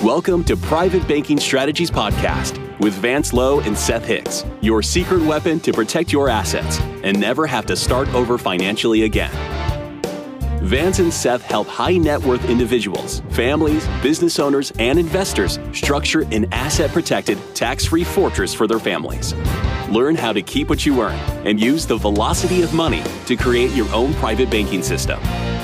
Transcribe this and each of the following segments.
Welcome to Private Banking Strategies Podcast with Vance Lowe and Seth Hicks, your secret weapon to protect your assets and never have to start over financially again. Vance and Seth help high net worth individuals, families, business owners, and investors structure an asset-protected, tax-free fortress for their families. Learn how to keep what you earn and use the velocity of money to create your own private banking system.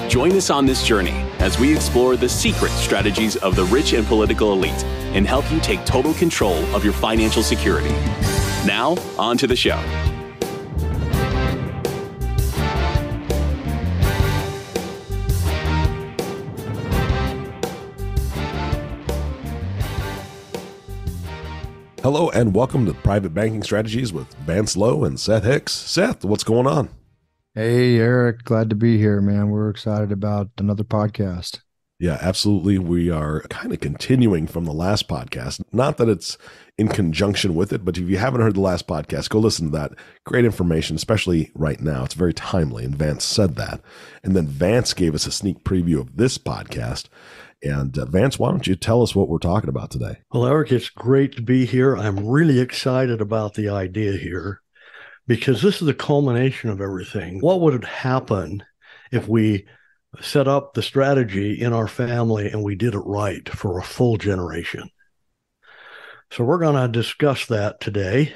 Join us on this journey as we explore the secret strategies of the rich and political elite and help you take total control of your financial security. Now, on to the show. Hello and welcome to Private Banking Strategies with Vance Lowe and Seth Hicks. Seth, what's going on? Hey, Eric. Glad to be here, man. We're excited about another podcast. Yeah, absolutely. We are kind of continuing from the last podcast. Not that it's in conjunction with it, but if you haven't heard the last podcast, go listen to that. Great information, especially right now. It's very timely, and Vance said that. And then Vance gave us a sneak preview of this podcast. And Vance, why don't you tell us what we're talking about today? Well, Eric, it's great to be here. I'm really excited about the idea here because this is the culmination of everything. What would happen if we set up the strategy in our family and we did it right for a full generation? So we're going to discuss that today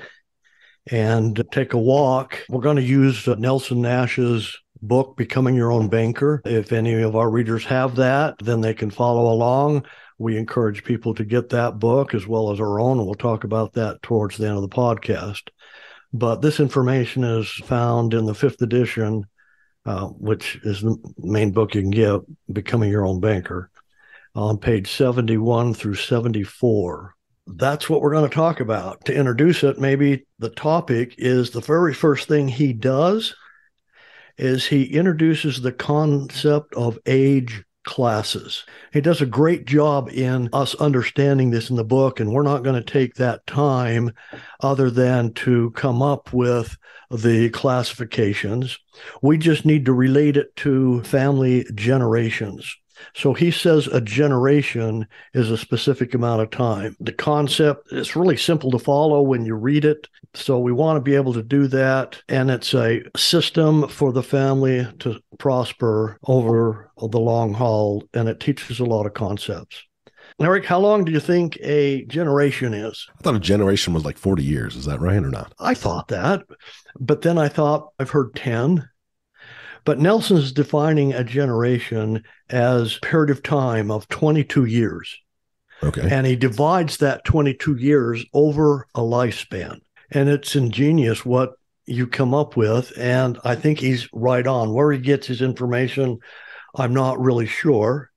and take a walk. We're going to use Nelson Nash's book, Becoming Your Own Banker. If any of our readers have that, then they can follow along. We encourage people to get that book as well as our own, and we'll talk about that towards the end of the podcast. But this information is found in the 5th edition, which is the main book you can get, Becoming Your Own Banker, on page 71 through 74. That's what we're going to talk about. To introduce it, maybe the topic is the very first thing he does is he introduces the concept of age classes. He does a great job in us understanding this in the book, and we're not going to take that time other than to come up with the classifications. We just need to relate it to family generations. So he says a generation is a specific amount of time. The concept is really simple to follow when you read it. So we want to be able to do that. And it's a system for the family to prosper over the long haul. And it teaches a lot of concepts. Eric, how long do you think a generation is? I thought a generation was like 40 years. Is that right or not? I thought that. But then I thought I've heard 10. But Nelson's defining a generation as a period of time of 22 years. Okay. And he divides that 22 years over a lifespan. And it's ingenious what you come up with. And I think he's right on. Where he gets his information, I'm not really sure,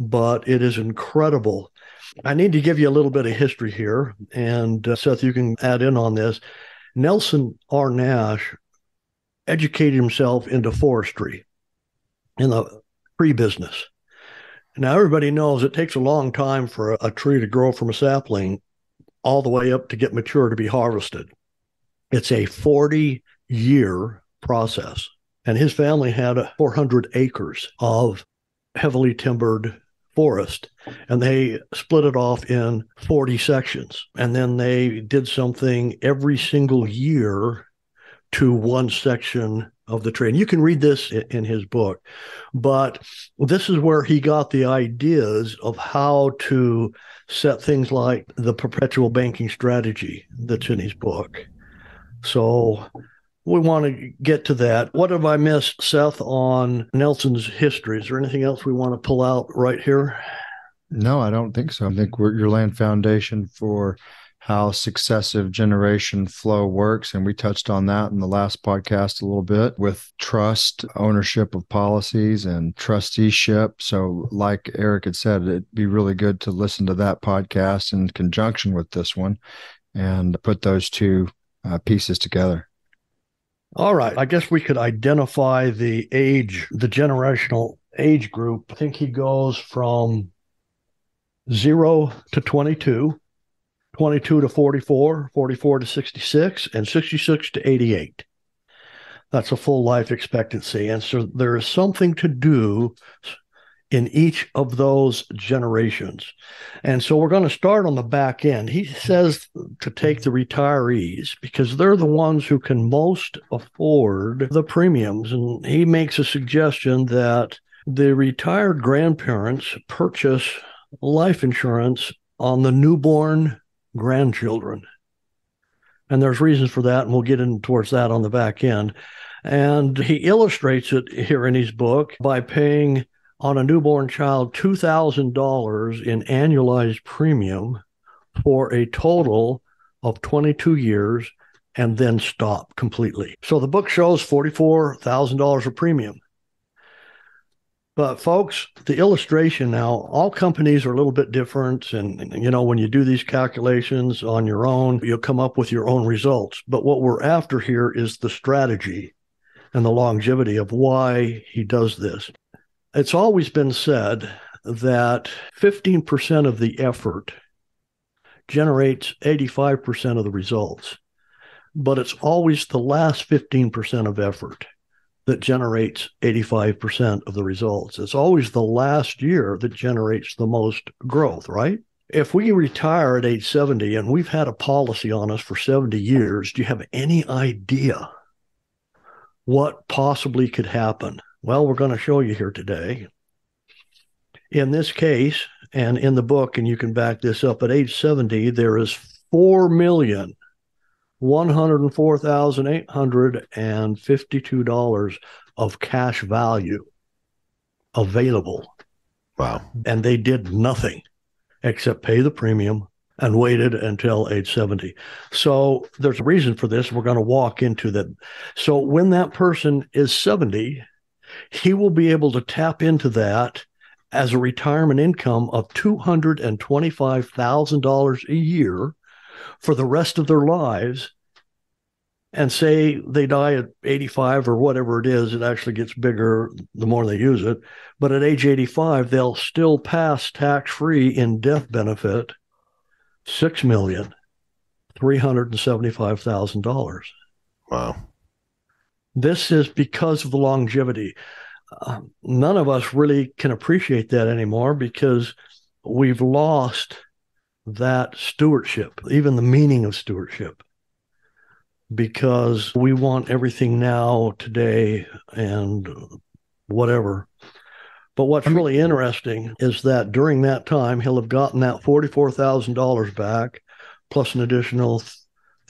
but it is incredible. I need to give you a little bit of history here. And Seth, you can add in on this. Nelson R. Nash educated himself into forestry in the tree business. Now, everybody knows it takes a long time for a tree to grow from a sapling all the way up to get mature to be harvested. It's a 40-year process. And his family had 400 acres of heavily timbered forest, and they split it off in 40 sections. And then they did something every single year to one section of the tree. And you can read this in his book, but this is where he got the ideas of how to set things like the perpetual banking strategy that's in his book. So we want to get to that. What have I missed, Seth, on Nelson's history? Is there anything else we want to pull out right here? No, I don't think so. I think you're laying foundation for how successive generation flow works. And we touched on that in the last podcast a little bit with trust, ownership of policies, and trusteeship. So like Eric had said, it'd be really good to listen to that podcast in conjunction with this one and put those two pieces together. All right. I guess we could identify the age, the generational age group. I think he goes from 0 to 22. 22 to 44, 44 to 66, and 66 to 88. That's a full life expectancy. And so there is something to do in each of those generations. And so we're going to start on the back end. He says to take the retirees because they're the ones who can most afford the premiums. And he makes a suggestion that the retired grandparents purchase life insurance on the newborn grandchildren. And there's reasons for that, and we'll get in towards that on the back end. And he illustrates it here in his book by paying on a newborn child $2,000 in annualized premium for a total of 22 years and then stop completely. So the book shows $44,000 of premium. But folks, the illustration now, all companies are a little bit different. And, you know, when you do these calculations on your own, you'll come up with your own results. But what we're after here is the strategy and the longevity of why he does this. It's always been said that 15% of the effort generates 85% of the results, but it's always the last 15% of effort that generates 85% of the results. It's always the last year that generates the most growth, right? If we retire at age 70 and we've had a policy on us for 70 years, do you have any idea what possibly could happen? Well, we're going to show you here today. In this case, and in the book, and you can back this up, at age 70, there is $4,104,852 of cash value available. Wow. And they did nothing except pay the premium and waited until age 70. So there's a reason for this. We're going to walk into that. So when that person is 70, he will be able to tap into that as a retirement income of $225,000 a year for the rest of their lives. And say they die at 85 or whatever it is, it actually gets bigger the more they use it. But at age 85, they'll still pass tax-free in death benefit $6,375,000. Wow. This is because of the longevity. None of us really can appreciate that anymore because we've lost that stewardship, even the meaning of stewardship, because we want everything now, today, and whatever. But what's really interesting is that during that time, he'll have gotten that $44,000 back, plus an additional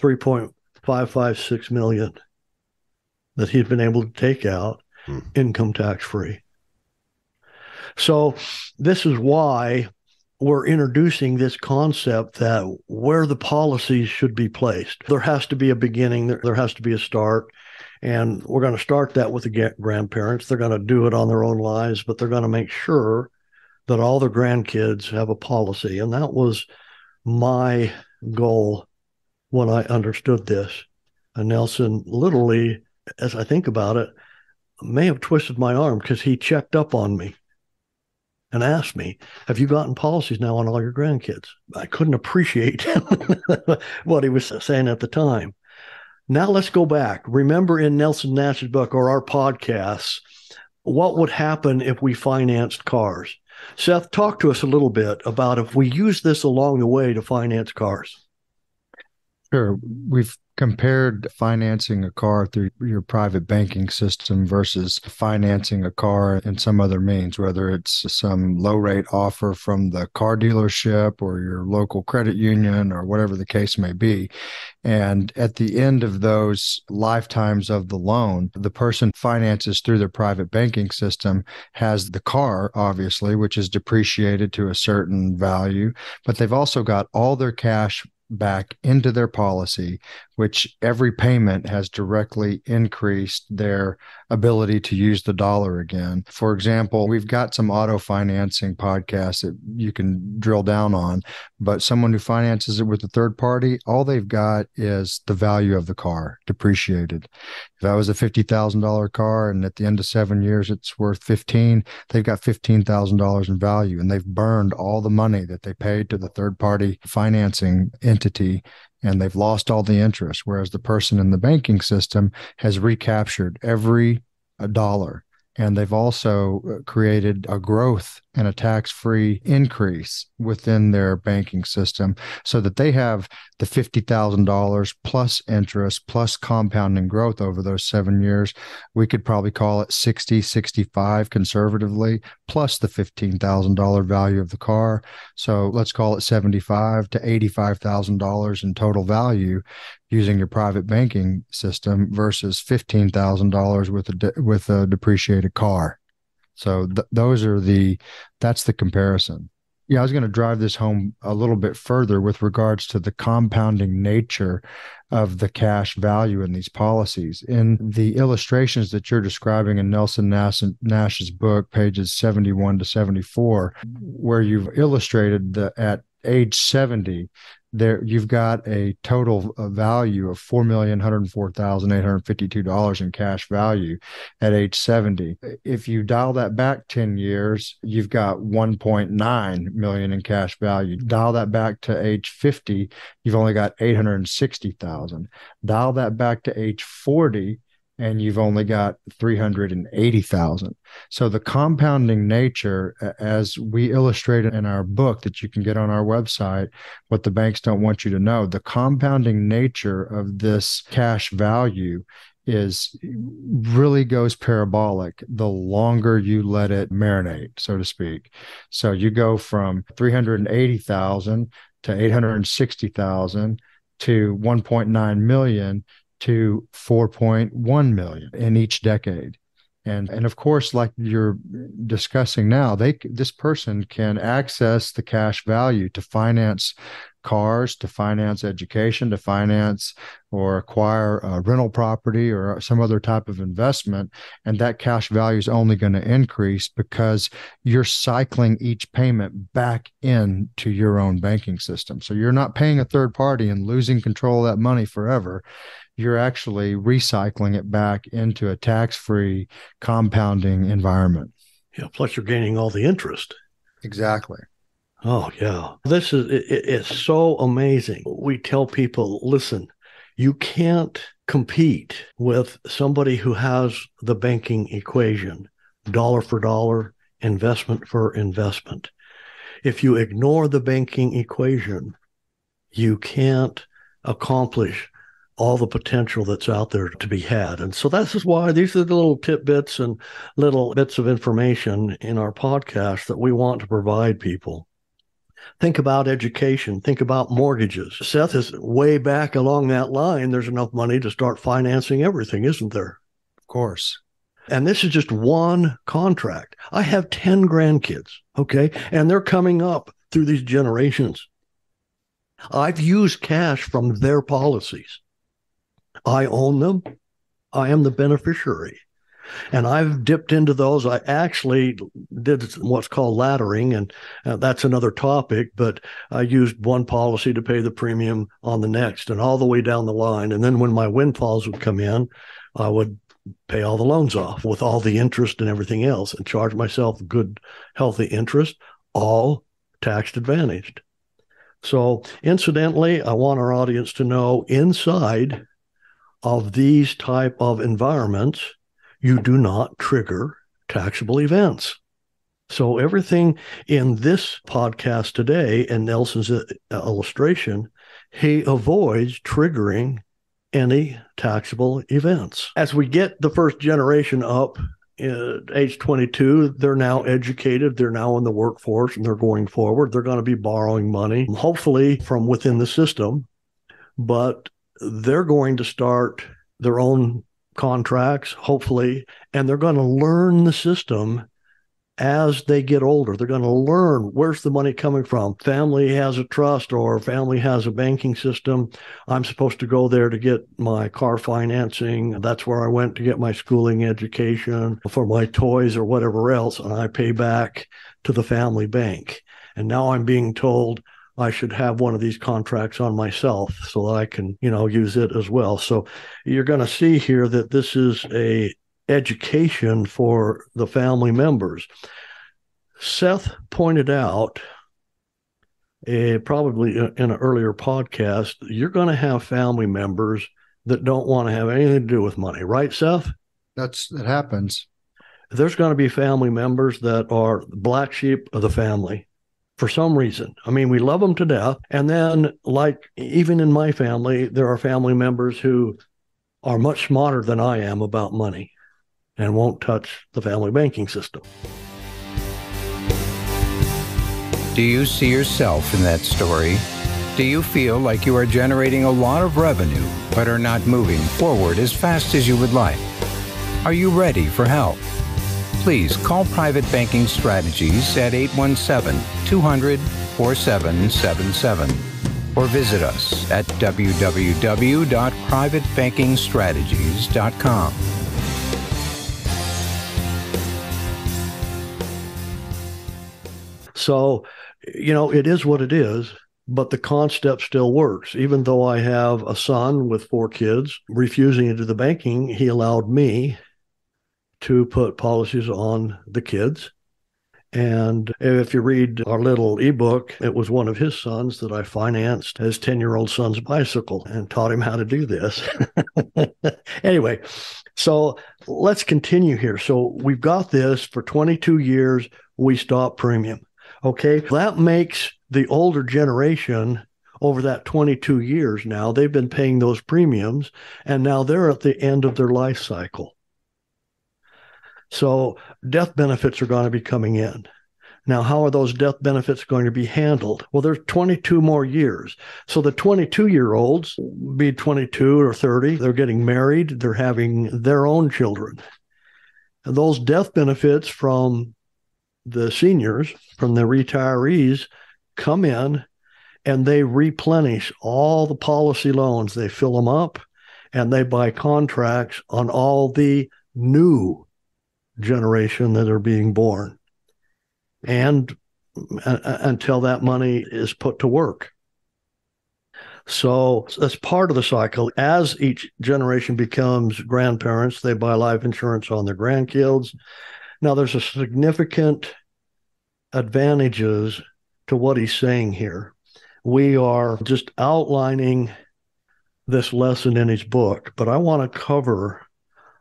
$3.556 million that he'd been able to take out income tax free. So this is why we're introducing this concept that where the policies should be placed. There has to be a beginning, there has to be a start, and we're going to start that with the grandparents. They're going to do it on their own lives, but they're going to make sure that all their grandkids have a policy. And that was my goal when I understood this. And Nelson literally, as I think about it, may have twisted my arm because he checked up on me and asked me, have you gotten policies now on all your grandkids? I couldn't appreciate what he was saying at the time. Now let's go back. Remember in Nelson Nash's book or our podcasts, what would happen if we financed cars? Seth, talk to us a little bit about if we use this along the way to finance cars. Sure. We've compared financing a car through your private banking system versus financing a car in some other means, whether it's some low rate offer from the car dealership or your local credit union or whatever the case may be. And at the end of those lifetimes of the loan, the person finances through their private banking system has the car, obviously, which is depreciated to a certain value, but they've also got all their cash back into their policy, which every payment has directly increased their ability to use the dollar again. For example, we've got some auto financing podcasts that you can drill down on, but someone who finances it with a third party, all they've got is the value of the car depreciated. If that was a $50,000 car and at the end of 7 years it's worth 15, they've got $15,000 in value, and they've burned all the money that they paid to the third party financing entity, and they've lost all the interest, whereas the person in the banking system has recaptured every dollar And they've also created a growth and a tax-free increase within their banking system so that they have the $50,000 plus interest plus compounding growth over those 7 years. We could probably call it 60, 65 conservatively, plus the $15,000 value of the car. So let's call it $75,000 to $85,000 in total value using your private banking system versus $15,000 with a depreciated car. So that's the comparison. Yeah, I was going to drive this home a little bit further with regards to the compounding nature of the cash value in these policies. In the illustrations that you're describing in Nelson Nash's book, pages 71 to 74, where you've illustrated that at age 70, there you've got a total value of $4,104,852 in cash value at age 70. If you dial that back 10 years, you've got 1.9 million in cash value. Dial that back to age 50, you've only got 860,000. Dial that back to age 40, and you've only got 380,000. So the compounding nature, as we illustrated in our book that you can get on our website, What the Banks Don't Want You to Know, the compounding nature of this cash value really goes parabolic the longer you let it marinate, so to speak. So you go from 380,000 to 860,000 to 1.9 million to 4.1 million in each decade. And of course, like you're discussing now, this person can access the cash value to finance cars, to finance education, to finance or acquire a rental property or some other type of investment. And that cash value is only going to increase because you're cycling each payment back into your own banking system. So you're not paying a third party and losing control of that money forever. You're actually recycling it back into a tax-free compounding environment. Yeah, plus you're gaining all the interest. Exactly. Oh, yeah. It's so amazing. We tell people, listen, you can't compete with somebody who has the banking equation, dollar for dollar, investment for investment. If you ignore the banking equation, you can't accomplish all the potential that's out there to be had. And so this is why these are the little tidbits and little bits of information in our podcast that we want to provide people. Think about education. Think about mortgages. Seth is way back along that line. There's enough money to start financing everything, isn't there? Of course. And this is just one contract. I have 10 grandkids, okay? And they're coming up through these generations. I've used cash from their policies. I own them. I am the beneficiary. And I've dipped into those. I actually did what's called laddering, and that's another topic, but I used one policy to pay the premium on the next and all the way down the line. And then when my windfalls would come in, I would pay all the loans off with all the interest and everything else and charge myself good, healthy interest, all tax advantaged. So incidentally, I want our audience to know inside of these type of environments, you do not trigger taxable events. So everything in this podcast today and Nelson's illustration, he avoids triggering any taxable events. As we get the first generation up at age 22, they're now educated, they're now in the workforce, and they're going forward. They're going to be borrowing money, hopefully from within the system, but they're going to start their own contracts, hopefully, and they're going to learn the system as they get older. They're going to learn where's the money coming from. Family has a trust or family has a banking system. I'm supposed to go there to get my car financing. That's where I went to get my schooling education for my toys or whatever else, and I pay back to the family bank. And now I'm being told I should have one of these contracts on myself so that I can, use it as well. So you're going to see here that this is a education for the family members. Seth pointed out, probably in an earlier podcast, you're going to have family members that don't want to have anything to do with money, right, Seth? That happens. there's going to be family members that are black sheep of the family for some reason. I mean, we love them to death. And then, like, even in my family, there are family members who are much smarter than I am about money and won't touch the family banking system. Do you see yourself in that story? Do you feel like you are generating a lot of revenue, but are not moving forward as fast as you would like? Are you ready for help? Please call Private Banking Strategies at 817-200-4777 or visit us at www.privatebankingstrategies.com. So, it is what it is, but the concept still works. Even though I have a son with 4 kids, refusing to do the banking, he allowed me to put policies on the kids. And if you read our little ebook, it was one of his sons that I financed his 10-year-old son's bicycle and taught him how to do this. Anyway, so let's continue here. So we've got this for 22 years, we stop premium. Okay, that makes the older generation over that 22 years now, they've been paying those premiums, and now they're at the end of their life cycle. So death benefits are going to be coming in. Now, how are those death benefits going to be handled? Well, there's 22 more years. So the 22-year-olds, be 22 or 30, they're getting married, they're having their own children. And those death benefits from the seniors, from the retirees, come in and they replenish all the policy loans. They fill them up and they buy contracts on all the new generation that are being born, and until that money is put to work. So that's part of the cycle. As each generation becomes grandparents, they buy life insurance on their grandkids. Now, there's a significant advantages to what he's saying here. We are just outlining this lesson in his book, but I want to cover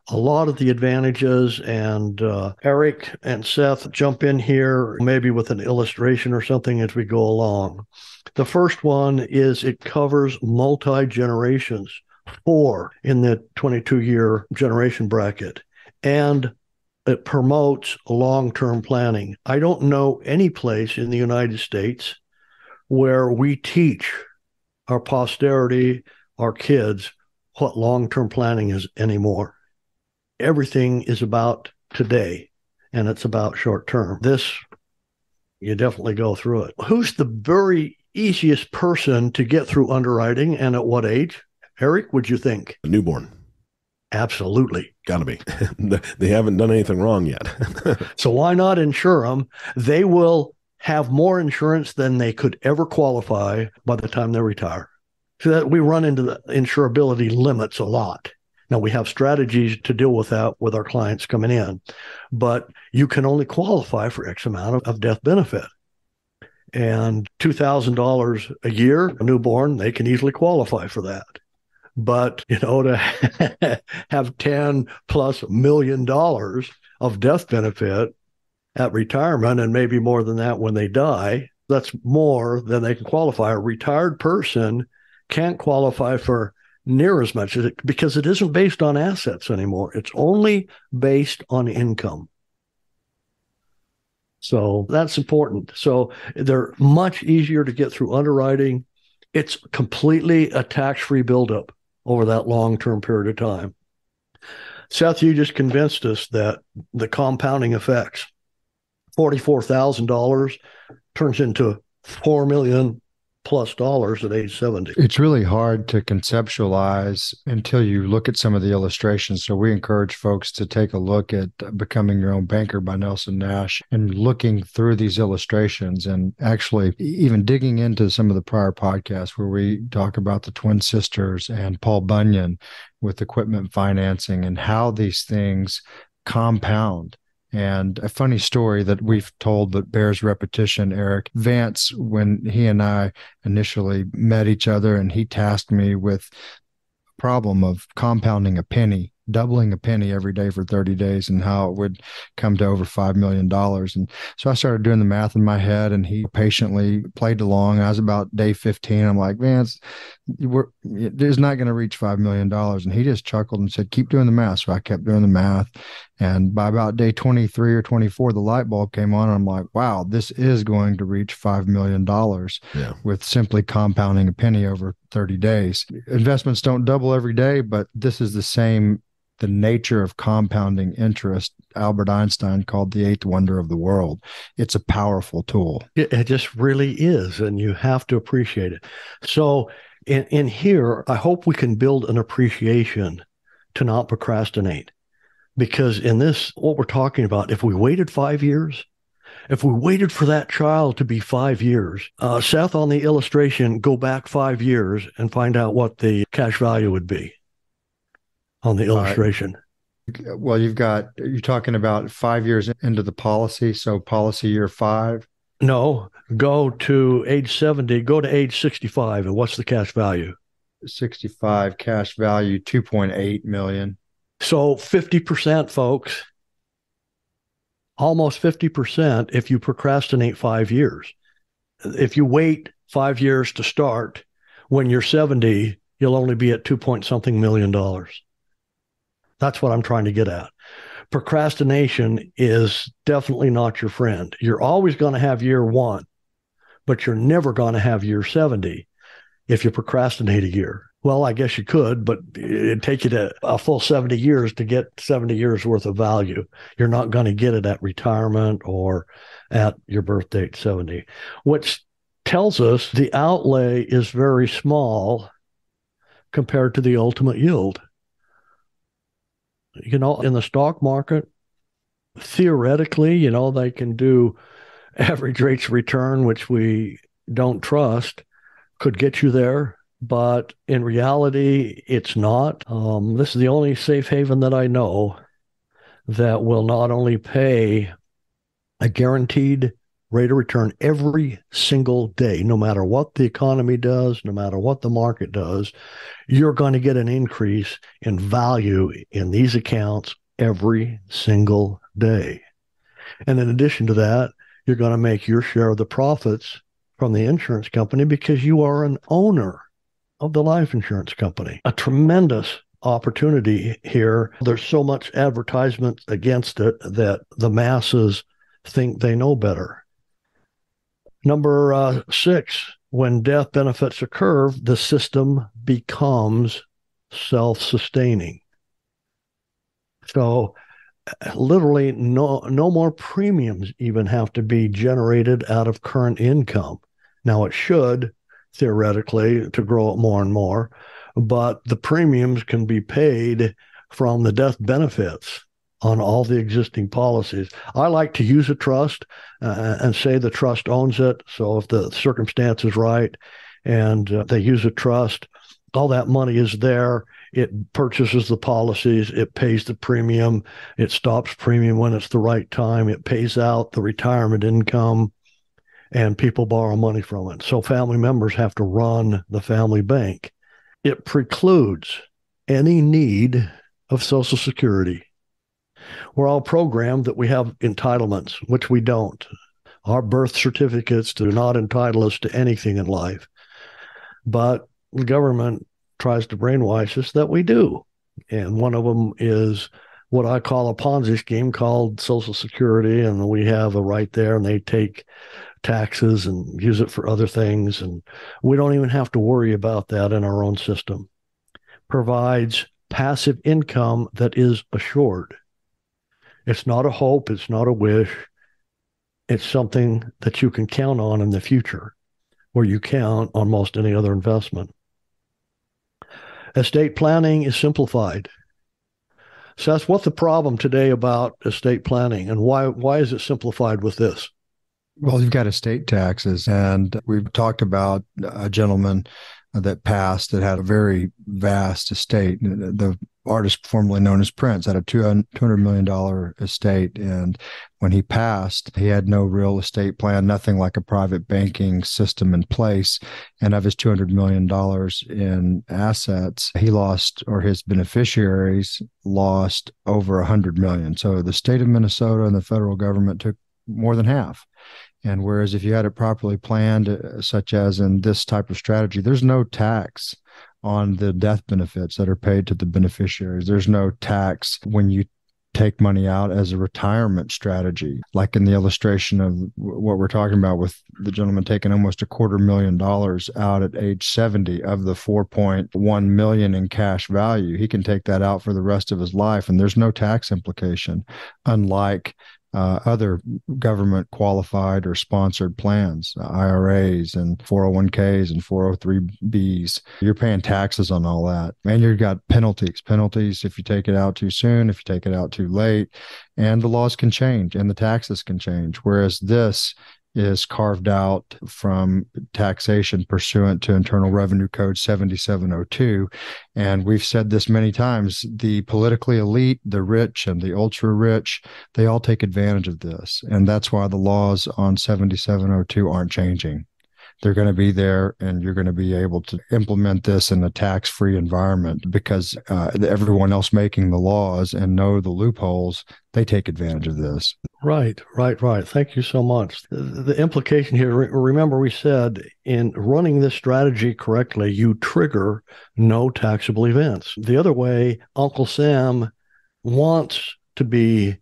a lot of the advantages, and Eric and Seth jump in here maybe with an illustration or something as we go along. The first one is it covers multi-generations, 4 in the 22-year generation bracket, and it promotes long-term planning. I don't know any place in the United States where we teach our posterity, our kids, what long-term planning is anymore. Everything is about today, and it's about short-term. This, you definitely go through it. Who's the very easiest person to get through underwriting, and at what age? Eric, would you think? A newborn. Absolutely. Gotta be. They haven't done anything wrong yet. So why not insure them? They will have more insurance than they could ever qualify by the time they retire. So that we run into the insurability limits a lot. Now, we have strategies to deal with that with our clients coming in, but you can only qualify for X amount of death benefit. And $2,000 a year, a newborn, they can easily qualify for that. But, to have $10+ million of death benefit at retirement, and maybe more than that when they die, that's more than they can qualify. A retired person can't qualify for near as much as it, because it isn't based on assets anymore. It's only based on income. So that's important. So they're much easier to get through underwriting. It's completely a tax-free buildup over that long-term period of time. Seth, you just convinced us that the compounding effects, $44,000 turns into $4 million+ at age 70. It's really hard to conceptualize until you look at some of the illustrations. So we encourage folks to take a look at Becoming Your Own Banker by Nelson Nash and looking through these illustrations, and actually even digging into some of the prior podcasts where we talk about the twin sisters and Paul Bunyan with equipment financing and how these things compound. And a funny story that we've told that bears repetition, Eric. Vance, when he and I initially met each other and he tasked me with a problem of compounding a penny doubling a penny every day for 30 days and how it would come to over $5 million. And so I started doing the math in my head, and he patiently played along. I was about day 15. I'm like, man, it's not going to reach $5 million. And he just chuckled and said, keep doing the math. So I kept doing the math. And by about day 23 or 24, the light bulb came on. And I'm like, wow, this is going to reach $5 million with simply compounding a penny over 30 days. Investments don't double every day, but this is the nature of compounding interest. Albert Einstein called the eighth wonder of the world. It's a powerful tool. It just really is, and you have to appreciate it. So in here, I hope we can build an appreciation to not procrastinate. Because in this, what we're talking about, if we waited 5 years, if we waited for that child to be 5 years, Seth, on the illustration, go back 5 years and find out what the cash value would be on the illustration. Well, you're talking about 5 years into the policy. So policy year 5. No, go to age 70, go to age 65. And what's the cash value? 65 cash value, 2.8 million. So 50%, folks, almost 50% if you procrastinate 5 years. If you wait 5 years to start, when you're 70, you'll only be at $2.something million. That's what I'm trying to get at. Procrastination is definitely not your friend. You're always going to have year 1, but you're never going to have year 70 if you procrastinate a year. Well, I guess you could, but it'd take you to a full 70 years to get 70 years worth of value. You're not going to get it at retirement or at your birth date, 70, which tells us the outlay is very small compared to the ultimate yield. In the stock market, theoretically, they can do average rates of return, which we don't trust, could get you there. But in reality, it's not. This is the only safe haven that I know that will not only pay a guaranteed rate of return every single day, no matter what the economy does, no matter what the market does, you're going to get an increase in value in these accounts every single day. And in addition to that, you're going to make your share of the profits from the insurance company because you are an owner of the life insurance company. A tremendous opportunity here. There's so much advertisement against it that the masses think they know better. Number 6, when death benefits occur, the system becomes self-sustaining. So literally no more premiums even have to be generated out of current income. Now it should, theoretically, to grow it more and more, but the premiums can be paid from the death benefits on all the existing policies. I like to use a trust and say the trust owns it. So if the circumstance is right and they use a trust, all that money is there. It purchases the policies. It pays the premium. It stops premium when it's the right time. It pays out the retirement income, and people borrow money from it. So family members have to run the family bank. It precludes any need of Social Security. We're all programmed that we have entitlements, which we don't. Our birth certificates do not entitle us to anything in life. But the government tries to brainwash us that we do. And one of them is what I call a Ponzi scheme called Social Security. And we have a right there, and they take taxes and use it for other things. And we don't even have to worry about that in our own system. Provides passive income that is assured. It's not a hope. It's not a wish. It's something that you can count on in the future, where you count on most any other investment. Estate planning is simplified. Seth, what's the problem today about estate planning, and why is it simplified with this? Well, you've got estate taxes, and we've talked about a gentleman that passed that had a very vast estate. The artist formerly known as Prince, had a $200 million estate. And when he passed, he had no real estate plan, nothing like a private banking system in place. And of his $200 million in assets, he lost, or his beneficiaries lost, over $100 million. So the state of Minnesota and the federal government took more than half. And whereas if you had it properly planned, such as in this type of strategy, there's no tax on the death benefits that are paid to the beneficiaries. There's no tax when you take money out as a retirement strategy, like in the illustration of what we're talking about with the gentleman taking almost $250,000 out at age 70 of the 4.1 million in cash value. He can take that out for the rest of his life, and there's no tax implication, unlike other government qualified or sponsored plans, IRAs and 401ks and 403bs. You're paying taxes on all that. And you've got penalties if you take it out too soon, if you take it out too late, and the laws can change and the taxes can change. Whereas this is carved out from taxation pursuant to Internal Revenue Code 7702. And we've said this many times, the politically elite, the rich and the ultra rich, they all take advantage of this. And that's why the laws on 7702 aren't changing. They're going to be there, and you're going to be able to implement this in a tax-free environment because everyone else making the laws and know the loopholes, they take advantage of this. Right. Thank you so much. The implication here, remember we said in running this strategy correctly, you trigger no taxable events. The other way, Uncle Sam wants to be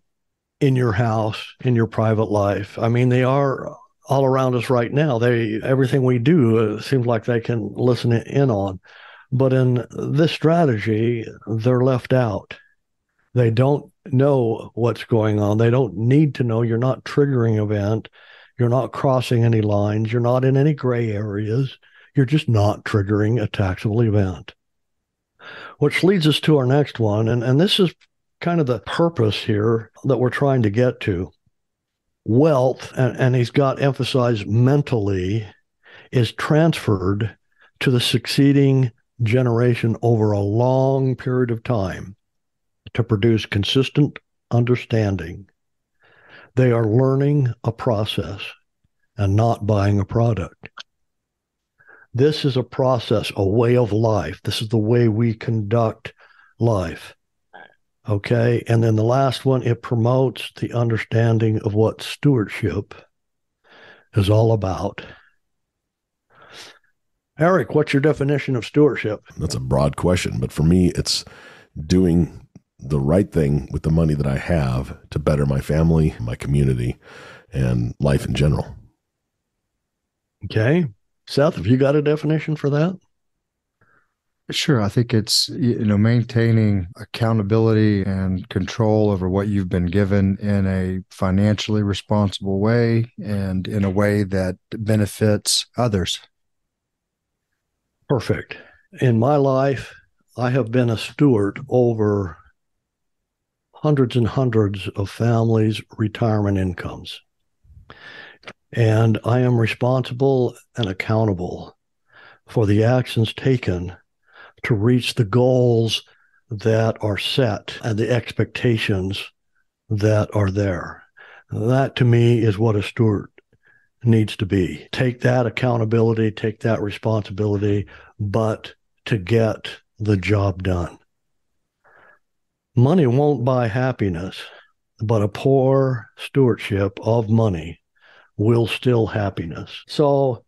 in your house, in your private life. I mean, they are all around us right now. Everything we do seems like they can listen in on. But in this strategy, they're left out. They don't know what's going on. They don't need to know. You're not triggering an event. You're not crossing any lines. You're not in any gray areas. You're just not triggering a taxable event. Which leads us to our next one. And this is kind of the purpose here that we're trying to get to. Wealth, and he's got emphasized mentally, is transferred to the succeeding generation over a long period of time to produce consistent understanding. They are learning a process and not buying a product. This is a process, a way of life. This is the way we conduct life. Okay, and then the last one, it promotes the understanding of what stewardship is all about. Eric, what's your definition of stewardship? That's a broad question, but for me, it's doing the right thing with the money that I have to better my family, my community, and life in general. Okay. Seth, have you got a definition for that? Sure. I think it's, maintaining accountability and control over what you've been given in a financially responsible way and in a way that benefits others. Perfect. In my life, I have been a steward over hundreds and hundreds of families' retirement incomes. And I am responsible and accountable for the actions taken to reach the goals that are set and the expectations that are there. That, to me, is what a steward needs to be. Take that accountability, take that responsibility, but to get the job done. Money won't buy happiness, but a poor stewardship of money will still happiness. So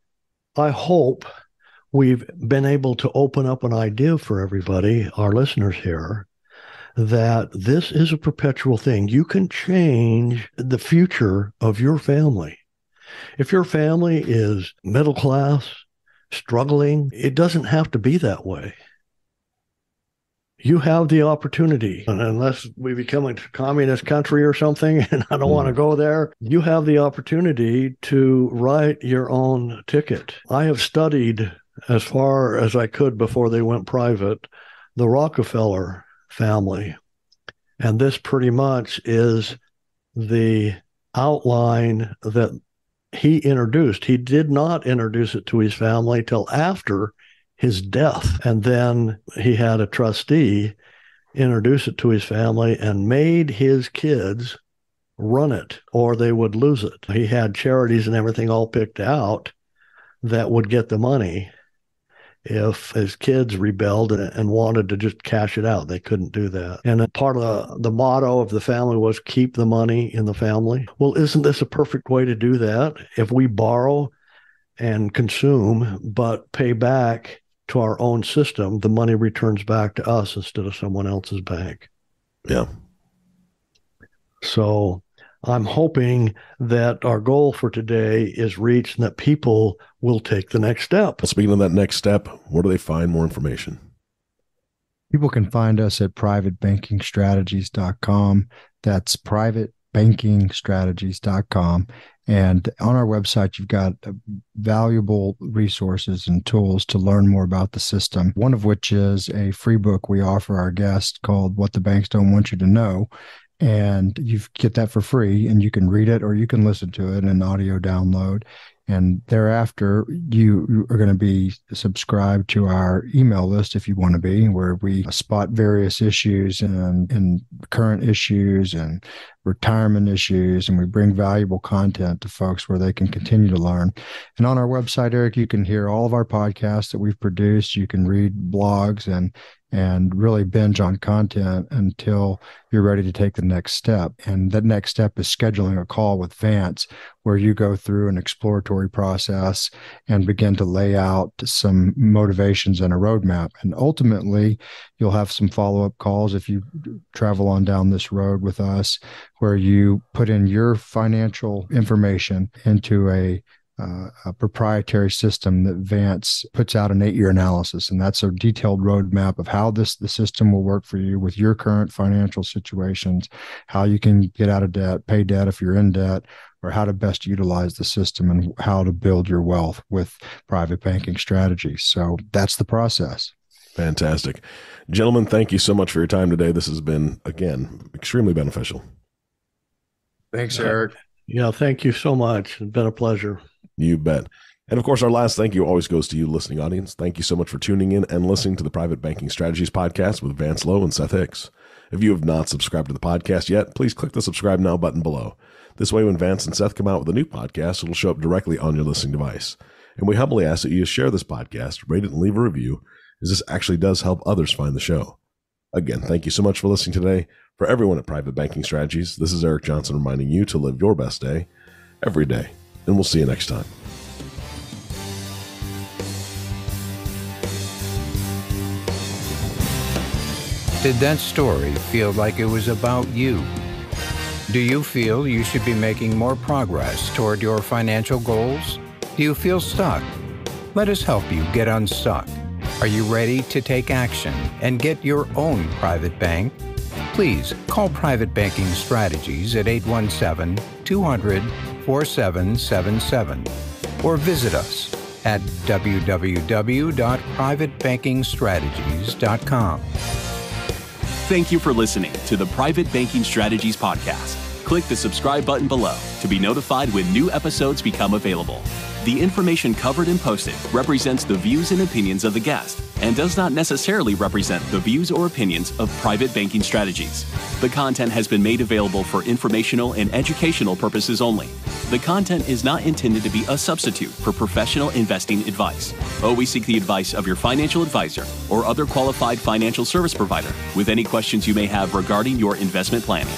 I hope we've been able to open up an idea for everybody, our listeners here, that this is a perpetual thing. You can change the future of your family. If your family is middle class, struggling, it doesn't have to be that way. You have the opportunity, and unless we become a communist country or something, and I don't want to go there, you have the opportunity to write your own ticket. I have studied as far as I could before they went private, the Rockefeller family. And this pretty much is the outline that he introduced. He did not introduce it to his family till after his death. And then he had a trustee, introduce it to his family, and made his kids run it or they would lose it. He had charities and everything all picked out that would get the money. If his kids rebelled and wanted to just cash it out, they couldn't do that. And part of the motto of the family was keep the money in the family. Well, isn't this a perfect way to do that? If we borrow and consume, but pay back to our own system, the money returns back to us instead of someone else's bank. Yeah. So I'm hoping that our goal for today is reached and that people will take the next step. Speaking of that next step, where do they find more information? People can find us at privatebankingstrategies.com. That's privatebankingstrategies.com. And on our website, you've got valuable resources and tools to learn more about the system, one of which is a free book we offer our guests called What the Banks Don't Want You to Know. And you get that for free, and you can read it or you can listen to it in an audio download. And thereafter, you are going to be subscribed to our email list if you want to be, where we spot various issues and current issues and retirement issues, and we bring valuable content to folks where they can continue to learn. And on our website, Eric, you can hear all of our podcasts that we've produced. You can read blogs and really binge on content until you're ready to take the next step. And that next step is scheduling a call with Vance, where you go through an exploratory process and begin to lay out some motivations and a roadmap. And ultimately, you'll have some follow-up calls if you travel on down this road with us, where you put in your financial information into a proprietary system that Vance puts out an 8-year analysis. And that's a detailed roadmap of how the system will work for you with your current financial situations, how you can get out of debt, pay debt if you're in debt, or how to best utilize the system and how to build your wealth with private banking strategies. So that's the process. Fantastic. Gentlemen, thank you so much for your time today. This has been, again, extremely beneficial. Thanks, Eric. Yeah, thank you so much. It's been a pleasure. You bet. And of course, our last thank you always goes to you, listening audience. Thank you so much for tuning in and listening to the Private Banking Strategies podcast with Vance Lowe and Seth Hicks. If you have not subscribed to the podcast yet, please click the subscribe now button below. This way, when Vance and Seth come out with a new podcast, it'll show up directly on your listening device. And we humbly ask that you share this podcast, rate it, and leave a review, as this actually does help others find the show. Again, thank you so much for listening today. For everyone at Private Banking Strategies, this is Eric Johnson reminding you to live your best day every day. And we'll see you next time. Did that story feel like it was about you? Do you feel you should be making more progress toward your financial goals? Do you feel stuck? Let us help you get unstuck. Are you ready to take action and get your own private bank? Please call Private Banking Strategies at 817-200-4777 or visit us at www.privatebankingstrategies.com. Thank you for listening to the Private Banking Strategies podcast. Click the subscribe button below to be notified when new episodes become available. The information covered and posted represents the views and opinions of the guest and does not necessarily represent the views or opinions of Private Banking Strategies. The content has been made available for informational and educational purposes only. The content is not intended to be a substitute for professional investing advice. Always seek the advice of your financial advisor or other qualified financial service provider with any questions you may have regarding your investment planning.